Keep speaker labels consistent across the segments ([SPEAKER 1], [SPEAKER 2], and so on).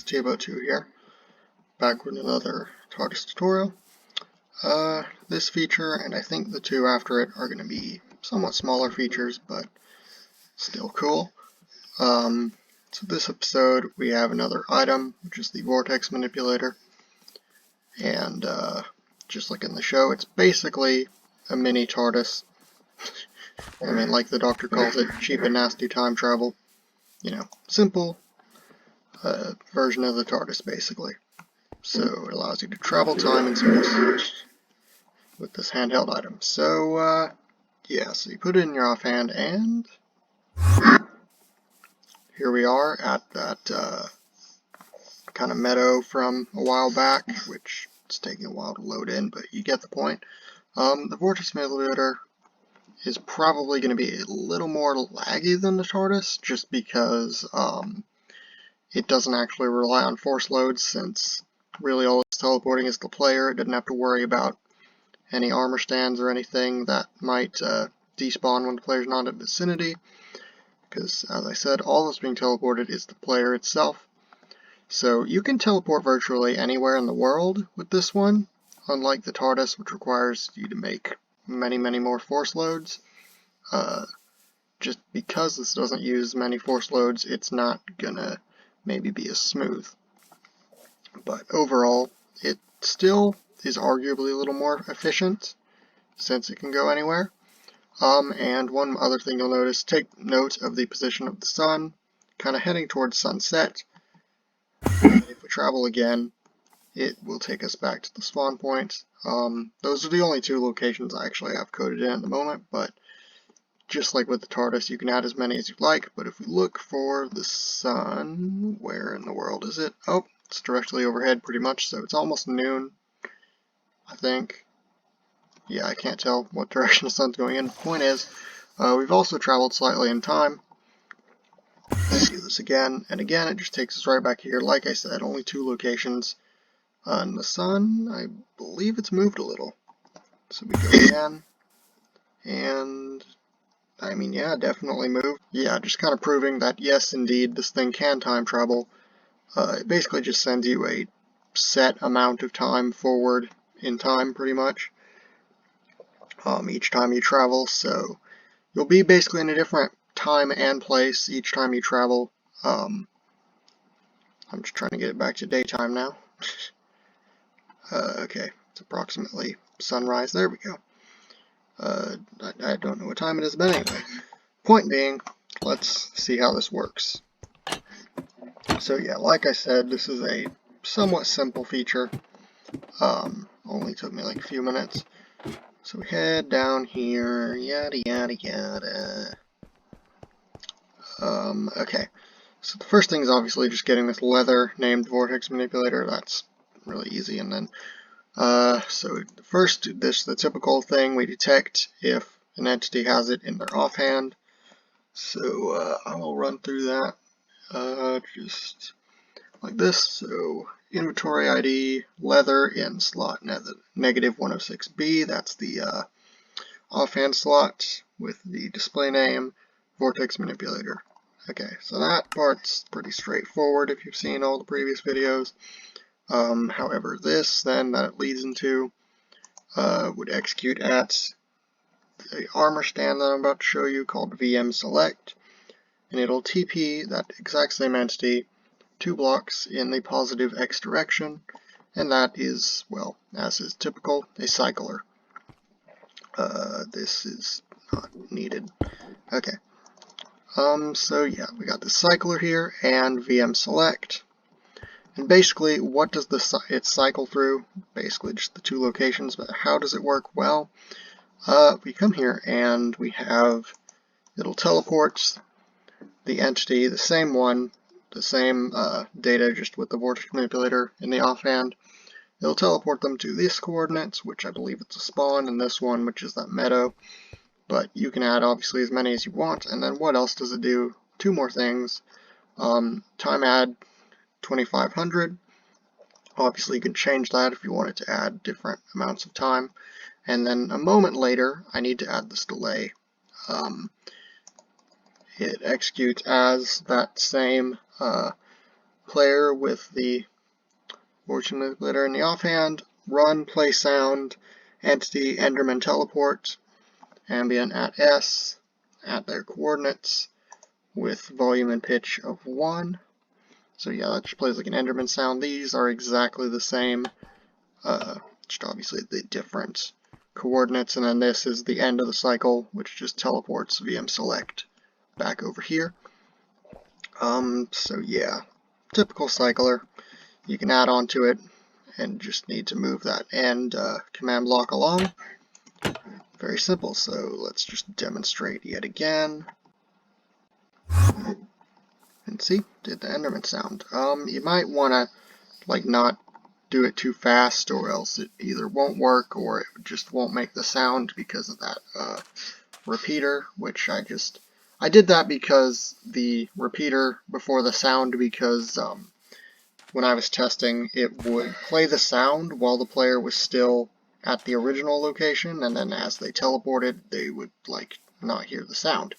[SPEAKER 1] T-2 here, back with another TARDIS tutorial. This feature, and I think the two after it, are going to be somewhat smaller features, but still cool. So this episode, we have another item, which is the Vortex Manipulator, and just like in the show, it's basically a mini TARDIS. I mean, like the Doctor calls it, cheap and nasty time travel. You know, simple version of the TARDIS, basically. So it allows you to travel time and space with this handheld item. So, yeah, so you put it in your offhand, and here we are at that kind of meadow from a while back, which it's taking a while to load in, but you get the point. The Vortex Manipulator is probably going to be a little more laggy than the TARDIS, just because it doesn't actually rely on force loads, since really all it's teleporting is the player. It didn't have to worry about any armor stands or anything that might despawn when the player's not in the vicinity, because, as I said, all that's being teleported is the player itself. So you can teleport virtually anywhere in the world with this one, unlike the TARDIS, which requires you to make many more force loads. Just because this doesn't use many force loads, it's not gonna maybe be as smooth. But overall, it still is arguably a little more efficient, since it can go anywhere. And one other thing you'll notice, take note of the position of the sun, kind of heading towards sunset. And if we travel again, it will take us back to the spawn point. Those are the only two locations I actually have coded in at the moment, but just like with the TARDIS, you can add as many as you like. But if we look for the sun, where in the world is it? Oh, it's directly overhead pretty much, so it's almost noon, I think. Yeah, I can't tell what direction the sun's going in. The point is, we've also traveled slightly in time. Let's do this again, and again it just takes us right back here. Like I said, only two locations. And the sun, I believe it's moved a little. So we go again, and I mean, yeah, definitely moved. Yeah, just kind of proving that yes, indeed, this thing can time travel. It basically just sends you a set amount of time forward in time, pretty much, each time you travel. So you'll be basically in a different time and place each time you travel. I'm just trying to get it back to daytime now. Okay, it's approximately sunrise. There we go. I don't know what time it is, but anyway. Point being, let's see how this works. So yeah, like I said, this is a somewhat simple feature. Only took me like a few minutes. So we head down here, yada yada yada. Okay. So the first thing is obviously just getting this leather named Vortex Manipulator. That's really easy. And then, so first, the typical thing, we detect if an entity has it in their offhand. So I will run through that just like this. So inventory ID, leather in slot negative 106B. That's the offhand slot with the display name Vortex Manipulator. Okay, so that part's pretty straightforward if you've seen all the previous videos. However, this then that it leads into would execute at the armor stand that I'm about to show you called VM Select, and it'll TP that exact same entity 2 blocks in the positive X direction, and that is, well, as is typical, a cycler. This is not needed. Okay. So yeah, we got the cycler here and VM Select. And basically, what does it cycle through? Basically just the two locations, but how does it work? Well, we come here and we have, it'll teleport the entity, the same one, the same data, just with the Vortex Manipulator in the offhand. It'll teleport them to this coordinates, which I believe it's a spawn, and this one, which is that meadow. But you can add obviously as many as you want. And then what else does it do? Two more things. Time add 2500. Obviously you can change that if you wanted to add different amounts of time. And then a moment later, I need to add this delay. It executes as that same player with the Vortex Manipulator in the offhand, run, play sound, entity, Enderman teleport, ambient at S, at their coordinates, with volume and pitch of 1. So yeah, that just plays like an Enderman sound. These are exactly the same, just obviously the different coordinates, and then this is the end of the cycle, which just teleports VM select back over here. So yeah, typical cycler. You can add on to it and just need to move that end command block along. Very simple, so let's just demonstrate yet again. And see, did the Enderman sound. You might want to like not do it too fast, or else it either won't work or it just won't make the sound because of that repeater, which I did that because the repeater before the sound, because when I was testing, it would play the sound while the player was still at the original location, and then as they teleported, they would like not hear the sound.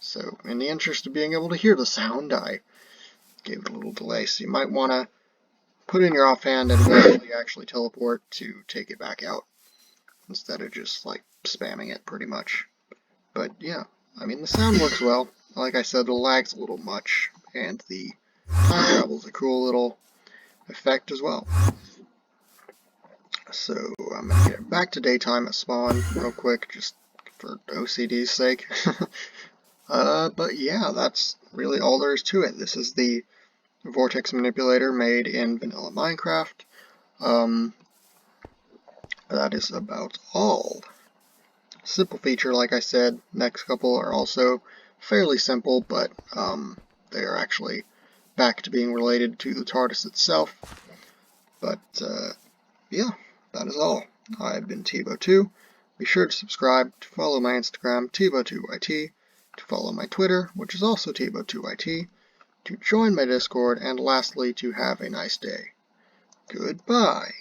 [SPEAKER 1] So in the interest of being able to hear the sound, I gave it a little delay. So you might want to put in your offhand and wait until you actually teleport to take it back out, instead of just like spamming it pretty much. But yeah, I mean, the sound works well. Like I said, the lag's a little much, and the time travel's a cool little effect as well. So I'm going to get back to daytime at spawn real quick, just for OCD's sake. But yeah, that's really all there is to it. This is the Vortex Manipulator made in vanilla Minecraft. That is about all. Simple feature, like I said. Next couple are also fairly simple, but they are actually back to being related to the TARDIS itself. But yeah, that is all. I've been Tivo2. Be sure to subscribe, to follow my Instagram, Tivo2YT, to follow my Twitter, which is also Tivo2YT, to join my Discord, and lastly, to have a nice day. Goodbye.